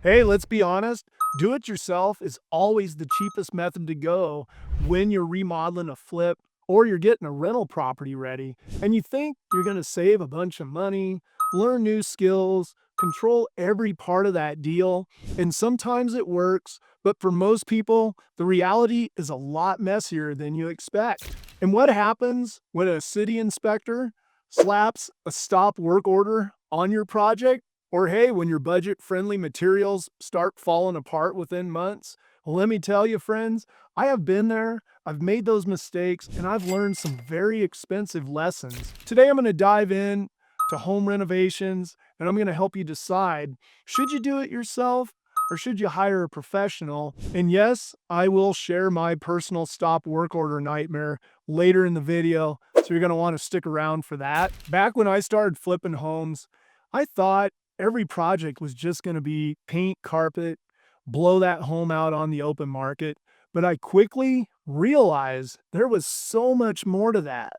Hey, let's be honest, do it yourself is always the cheapest method to go when you're remodeling a flip or you're getting a rental property ready. And you think you're going to save a bunch of money, learn new skills, control every part of that deal. And sometimes it works, but for most people, the reality is a lot messier than you expect. And what happens when a city inspector slaps a stop work order on your project? Or hey, when your budget-friendly materials start falling apart within months? Well, let me tell you, friends, I have been there, I've made those mistakes, and I've learned some very expensive lessons. Today, I'm going to dive in to home renovations, and I'm going to help you decide, should you do it yourself or should you hire a professional? And yes, I will share my personal stop work order nightmare later in the video, so you're going to want to stick around for that. Back when I started flipping homes, I thought every project was just going to be paint, carpet, blow that home out on the open market. But I quickly realized there was so much more to that.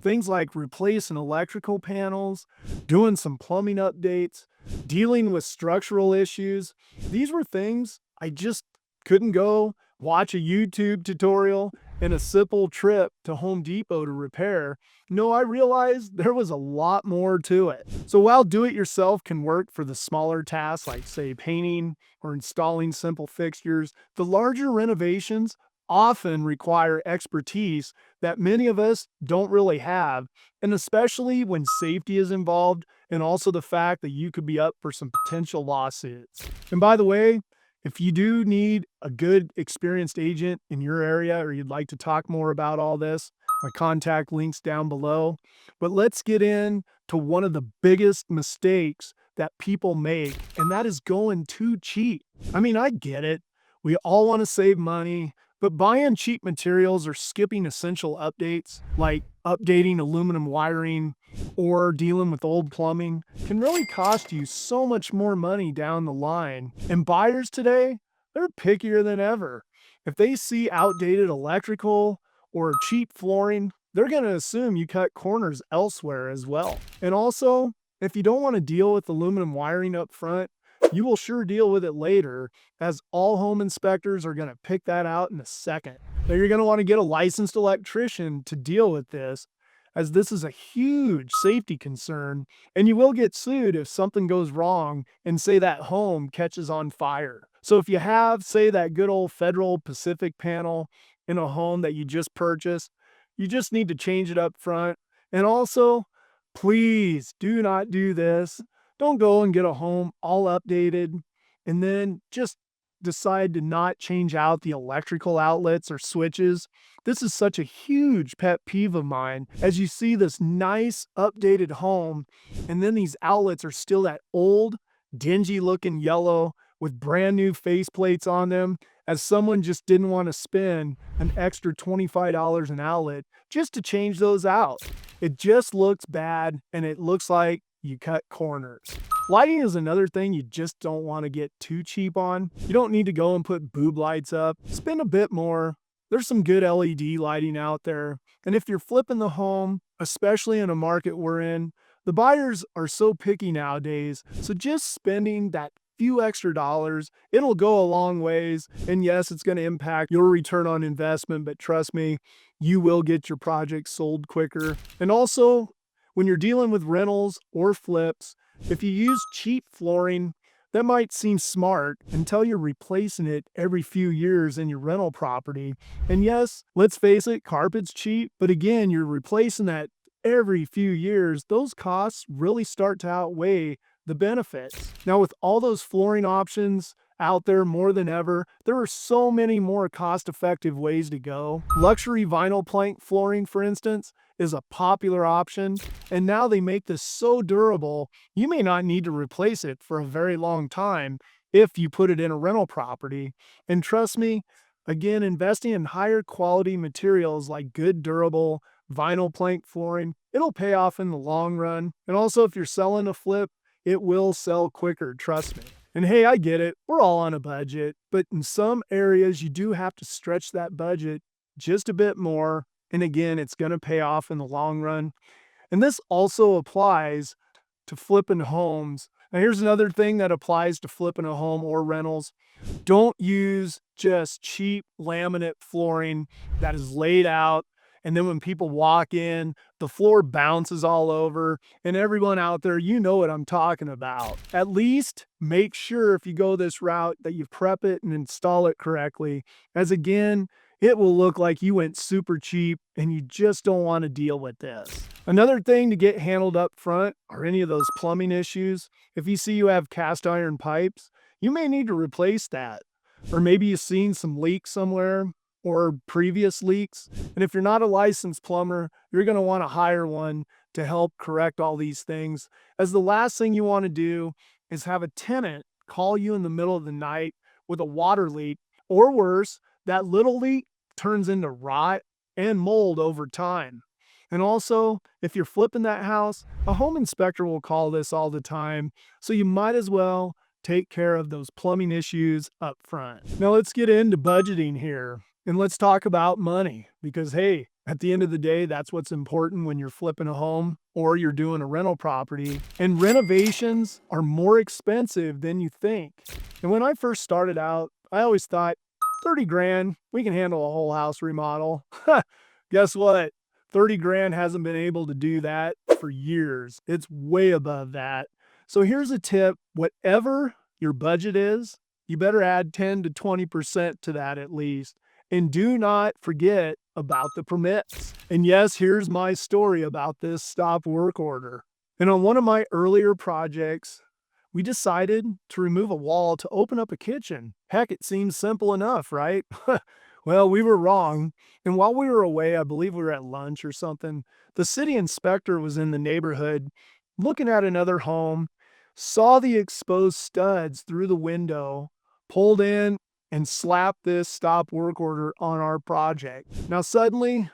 Things like replacing electrical panels, doing some plumbing updates, dealing with structural issues. These were things I just couldn't go watch a YouTube tutorial and a simple trip to Home Depot to repair. No, I realized there was a lot more to it. So while do-it-yourself can work for the smaller tasks like, say, painting or installing simple fixtures, the larger renovations often require expertise that many of us don't really have, and especially when safety is involved and also the fact that you could be up for some potential lawsuits. And by the way, if you do need a good experienced agent in your area or you'd like to talk more about all this, my contact link's down below. But let's get in to one of the biggest mistakes that people make, and that is going too cheap. I mean, I get it. We all want to save money, but buying cheap materials or skipping essential updates like updating aluminum wiring or dealing with old plumbing can really cost you so much more money down the line. And buyers today, they're pickier than ever. If they see outdated electrical or cheap flooring, they're going to assume you cut corners elsewhere as well. And also, if you don't want to deal with aluminum wiring up front, you will sure deal with it later, as all home inspectors are going to pick that out in a second. Now, you're going to want to get a licensed electrician to deal with this, as this is a huge safety concern, and you will get sued if something goes wrong and say that home catches on fire. So if you have, say, that good old Federal Pacific panel in a home that you just purchased, you just need to change it up front. And also, please do not do this. Don't go and get a home all updated and then just decide to not change out the electrical outlets or switches. This is such a huge pet peeve of mine, as you see this nice updated home and then these outlets are still that old, dingy looking yellow with brand new faceplates on them, as someone just didn't want to spend an extra $25 an outlet just to change those out. It just looks bad and it looks like you cut corners. Lighting is another thing you just don't want to get too cheap on. You don't need to go and put boob lights up. Spend a bit more. There's some good LED lighting out there. And if you're flipping the home, especially in a market we're in, the buyers are so picky nowadays. So just spending that few extra dollars, it'll go a long ways. And yes, it's going to impact your return on investment, but trust me, you will get your project sold quicker. And also, when you're dealing with rentals or flips, if you use cheap flooring, that might seem smart until you're replacing it every few years in your rental property. And yes, let's face it, carpet's cheap, but again, you're replacing that every few years. Those costs really start to outweigh the benefits. Now, with all those flooring options out there more than ever, there are so many more cost-effective ways to go. Luxury vinyl plank flooring, for instance, is a popular option, and now they make this so durable, you may not need to replace it for a very long time if you put it in a rental property. And trust me, again, investing in higher quality materials like good durable vinyl plank flooring, it'll pay off in the long run. And also, if you're selling a flip, it will sell quicker, trust me. And hey, I get it, we're all on a budget, but in some areas you do have to stretch that budget just a bit more. And again, it's going to pay off in the long run. And this also applies to flipping homes, Now, here's another thing that applies to flipping a home or rentals. Don't use just cheap laminate flooring that is laid out. And then when people walk in, the floor bounces all over. And everyone out there, you know what I'm talking about. At least make sure if you go this route that you prep it and install it correctly, as again, it will look like you went super cheap and you just don't want to deal with this. Another thing to get handled up front are any of those plumbing issues. If you see you have cast iron pipes, you may need to replace that. Or maybe you've seen some leaks somewhere or previous leaks. And if you're not a licensed plumber, you're going to want to hire one to help correct all these things. As the last thing you want to do is have a tenant call you in the middle of the night with a water leak, or worse, that little leak turns into rot and mold over time. And also, if you're flipping that house, a home inspector will call this all the time, so you might as well take care of those plumbing issues up front. Now let's get into budgeting here and let's talk about money because, hey, at the end of the day, that's what's important when you're flipping a home or you're doing a rental property. And renovations are more expensive than you think. And when I first started out, I always thought 30 grand, we can handle a whole house remodel. Guess what? 30 grand hasn't been able to do that for years. It's way above that. So here's a tip. Whatever your budget is, you better add 10 to 20% to that at least. And do not forget about the permits. And yes, here's my story about this stop work order. And on one of my earlier projects, we decided to remove a wall to open up a kitchen. Heck, it seems simple enough, right? Well, we were wrong. And while we were away, I believe we were at lunch or something, the city inspector was in the neighborhood looking at another home, saw the exposed studs through the window, pulled in, and slapped this stop work order on our project. Now, suddenly,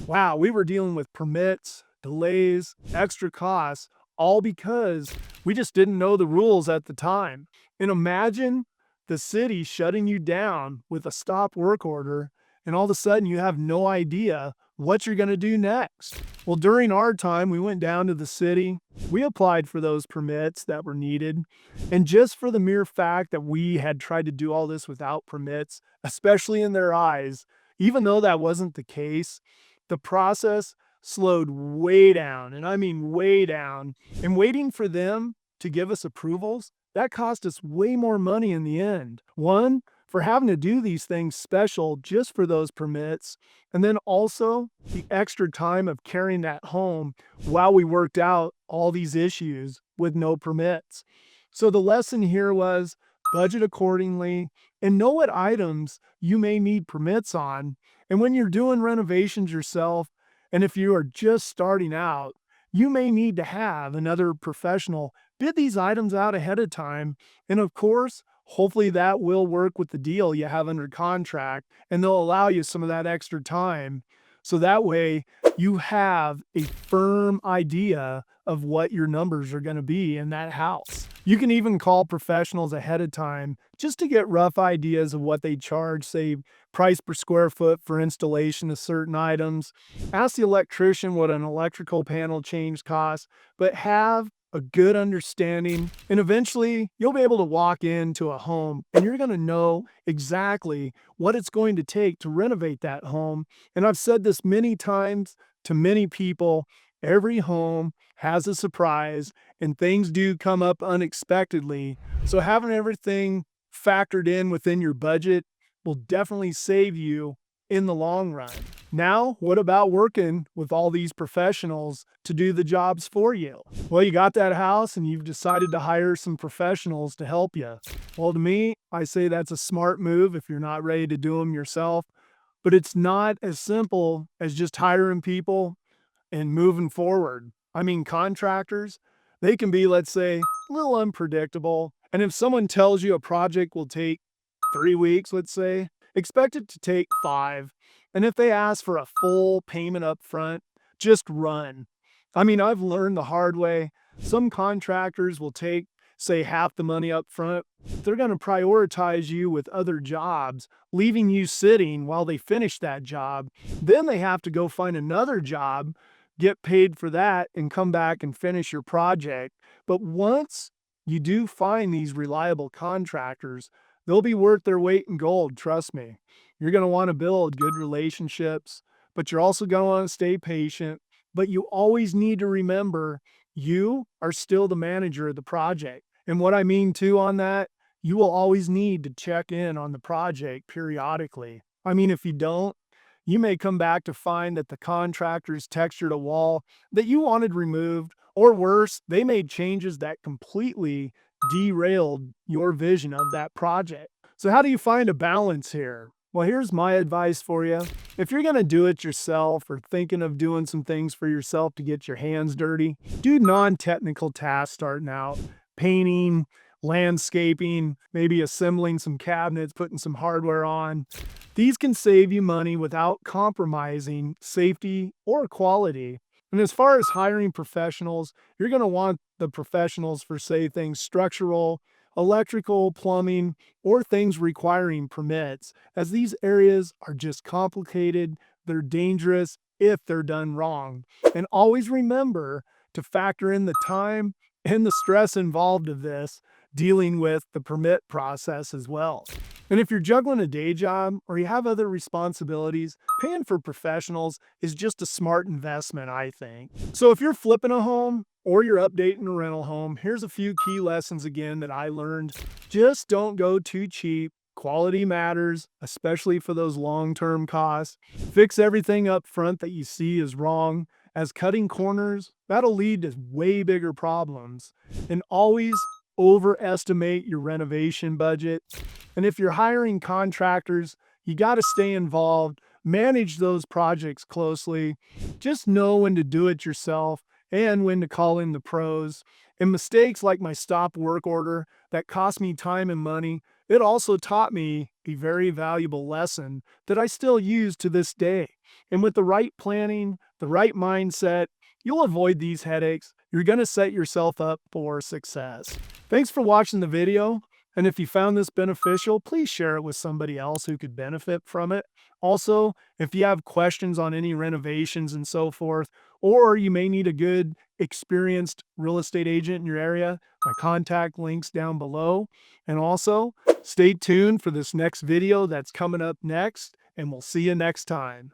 wow, we were dealing with permits, delays, extra costs, all because we just didn't know the rules at the time. And imagine the city shutting you down with a stop work order, and all of a sudden you have no idea what you're going to do next. Well, during our time, we went down to the city. We applied for those permits that were needed. And just for the mere fact that we had tried to do all this without permits, especially in their eyes, even though that wasn't the case, the process slowed way down. And I mean way down. And waiting for them to give us approvals, that cost us way more money in the end. One, for having to do these things special just for those permits, and then also the extra time of carrying that home while we worked out all these issues with no permits. So the lesson here was budget accordingly and know what items you may need permits on. And when you're doing renovations yourself, and if you are just starting out, you may need to have another professional bid these items out ahead of time. And of course, hopefully that will work with the deal you have under contract and they'll allow you some of that extra time. So that way you have a firm idea of what your numbers are going to be in that house. You can even call professionals ahead of time just to get rough ideas of what they charge, say price per square foot for installation of certain items. Ask the electrician what an electrical panel change costs, but have a good understanding, and eventually you'll be able to walk into a home and you're going to know exactly what it's going to take to renovate that home. And I've said this many times to many people, every home has a surprise and things do come up unexpectedly. So having everything factored in within your budget will definitely save you in the long run. Now, what about working with all these professionals to do the jobs for you? Well, you got that house and you've decided to hire some professionals to help you. Well, to me, I say that's a smart move if you're not ready to do them yourself. But it's not as simple as just hiring people and moving forward. I mean, contractors, they can be, let's say, a little unpredictable. And if someone tells you a project will take 3 weeks, let's say, expect it to take 5. And if they ask for a full payment up front, just run. I mean, I've learned the hard way. Some contractors will take, say, half the money up front. They're going to prioritize you with other jobs, leaving you sitting while they finish that job. Then they have to go find another job, get paid for that, and come back and finish your project. But once you do find these reliable contractors, they'll be worth their weight in gold, trust me. You're going to want to build good relationships, but you're also going to want to stay patient. But you always need to remember you are still the manager of the project. And what I mean too on that, you will always need to check in on the project periodically. I mean, if you don't, you may come back to find that the contractors textured a wall that you wanted removed, or worse, they made changes that completely derailed your vision of that project. So, how do you find a balance here? Well, here's my advice for you. If you're going to do it yourself or thinking of doing some things for yourself to get your hands dirty, do non technical tasks starting out, painting, landscaping, maybe assembling some cabinets, putting some hardware on. These can save you money without compromising safety or quality. And as far as hiring professionals, you're going to want the professionals for, say, things structural, electrical, plumbing, or things requiring permits, as these areas are just complicated, they're dangerous if they're done wrong. And always remember to factor in the time and the stress involved of this, dealing with the permit process as well. And if you're juggling a day job or you have other responsibilities, paying for professionals is just a smart investment, I think. So if you're flipping a home or you're updating a rental home, here's a few key lessons again that I learned. Just don't go too cheap. Quality matters, especially for those long-term costs. Fix everything up front that you see is wrong, as cutting corners, that'll lead to way bigger problems. And always overestimate your renovation budget. And if you're hiring contractors, you got to stay involved, manage those projects closely, just know when to do it yourself and when to call in the pros. And mistakes like my stop work order that cost me time and money, it also taught me a very valuable lesson that I still use to this day. And with the right planning, the right mindset, you'll avoid these headaches. You're going to set yourself up for success. Thanks for watching the video. And if you found this beneficial, please share it with somebody else who could benefit from it. Also, if you have questions on any renovations and so forth, or you may need a good, experienced real estate agent in your area, my contact links down below. And also, stay tuned for this next video that's coming up next, and we'll see you next time.